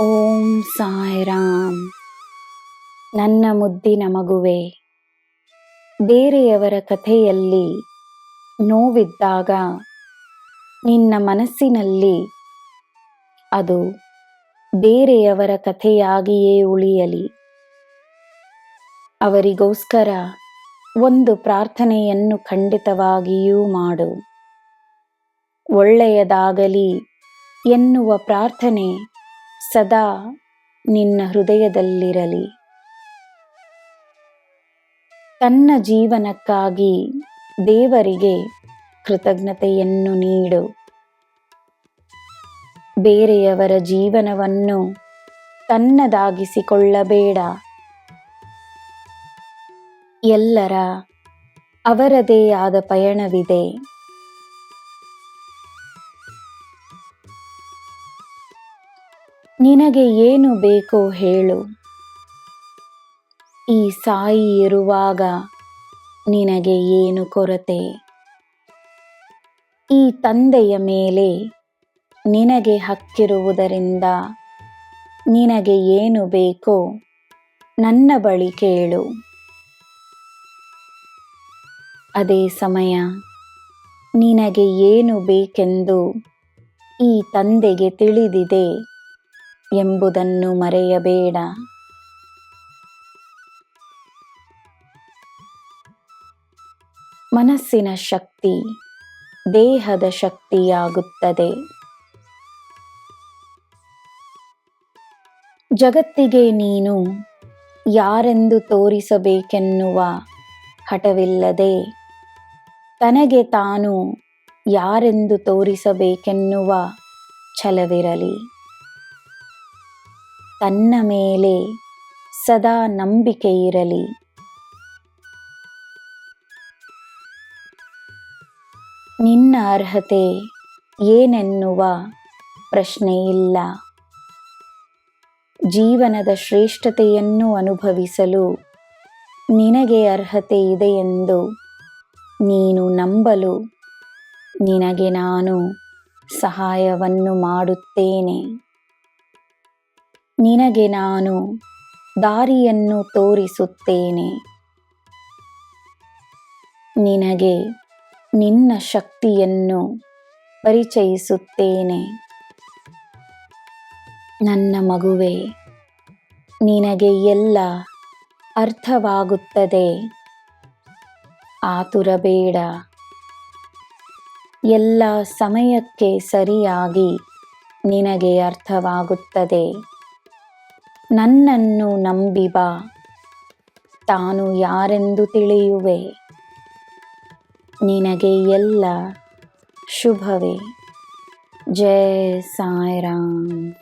ಓಂ ಸಾಯಿರಾಮ್. ನನ್ನ ಮುದ್ದಿನ ಮಗುವೆ, ಬೇರೆಯವರ ಕಥೆಯಲ್ಲಿ ನೋವಿದ್ದಾಗ ನಿನ್ನ ಮನಸ್ಸಿನಲ್ಲಿ ಅದು ಬೇರೆಯವರ ಕಥೆಯಾಗಿಯೇ ಉಳಿಯಲಿ. ಅವರಿಗೋಸ್ಕರ ಒಂದು ಪ್ರಾರ್ಥನೆಯನ್ನು ಖಂಡಿತವಾಗಿಯೂ ಮಾಡು. ಒಳ್ಳೆಯದಾಗಲಿ ಎನ್ನುವ ಪ್ರಾರ್ಥನೆ ಸದಾ ನಿನ್ನ ಹೃದಯದಲ್ಲಿರಲಿ. ತನ್ನ ಜೀವನಕ್ಕಾಗಿ ದೇವರಿಗೆ ಕೃತಜ್ಞತೆಯನ್ನು ನೀಡು. ಬೇರೆಯವರ ಜೀವನವನ್ನು ತನ್ನದಾಗಿಸಿಕೊಳ್ಳಬೇಡ. ಎಲ್ಲರ ಅವರದೇ ಆದ ಪಯಣವಿದೆ. ನಿನಗೆ ಏನು ಬೇಕೋ ಹೇಳು. ಈ ಸಾಯಿ ಇರುವಾಗ ನಿನಗೆ ಏನು ಕೊರತೆ? ಈ ತಂದೆಯ ಮೇಲೆ ನಿನಗೆ ಹಕ್ಕಿರುವುದರಿಂದ ನಿನಗೆ ಏನು ಬೇಕೋ ನನ್ನ ಬಳಿ ಕೇಳು. ಅದೇ ಸಮಯ ನಿನಗೆ ಏನು ಬೇಕೆಂದು ಈ ತಂದೆಗೆ ತಿಳಿದಿದೆ ಎಂಬುದನ್ನು ಮರೆಯಬೇಡ. ಮನಸ್ಸಿನ ಶಕ್ತಿ ದೇಹದ ಶಕ್ತಿಯಾಗುತ್ತದೆ. ಜಗತ್ತಿಗೆ ನೀನು ಯಾರೆಂದು ತೋರಿಸಬೇಕೆನ್ನುವ ಹಠವಿಲ್ಲದೆ ತನಗೆ ತಾನು ಯಾರೆಂದು ತೋರಿಸಬೇಕೆನ್ನುವ ಛಲವಿರಲಿ. ತನ್ನ ಮೇಲೆ ಸದಾ ನಂಬಿಕೆ ಇರಲಿ. ನಿನ್ನ ಅರ್ಹತೆ ಏನೆನ್ನುವ ಪ್ರಶ್ನೆ ಇಲ್ಲ. ಜೀವನದ ಶ್ರೇಷ್ಠತೆಯನ್ನು ಅನುಭವಿಸಲು ನಿನಗೆ ಅರ್ಹತೆ ಇದೆಯೆಂದು ನೀನು ನಂಬಲು ನಿನಗೆ ನಾನು ಸಹಾಯವನ್ನು ಮಾಡುತ್ತೇನೆ. ನಿನಗೆ ನಾನು ದಾರಿಯನ್ನು ತೋರಿಸುತ್ತೇನೆ. ನಿನಗೆ ನಿನ್ನ ಶಕ್ತಿಯನ್ನು ಪರಿಚಯಿಸುತ್ತೇನೆ. ನನ್ನ ಮಗುವೆ, ನಿನಗೆ ಎಲ್ಲ ಅರ್ಥವಾಗುತ್ತದೆ. ಆತುರಬೇಡ. ಎಲ್ಲ ಸಮಯಕ್ಕೆ ಸರಿಯಾಗಿ ನಿನಗೆ ಅರ್ಥವಾಗುತ್ತದೆ. ನನ್ನನ್ನು ನಂಬಿ ಬಾ. ತಾನು ಯಾರೆಂದು ತಿಳಿಯುವೆ. ನಿನಗೆ ಎಲ್ಲ ಶುಭವೇ. ಜೈ ಸಾಯಿರಾಮ್.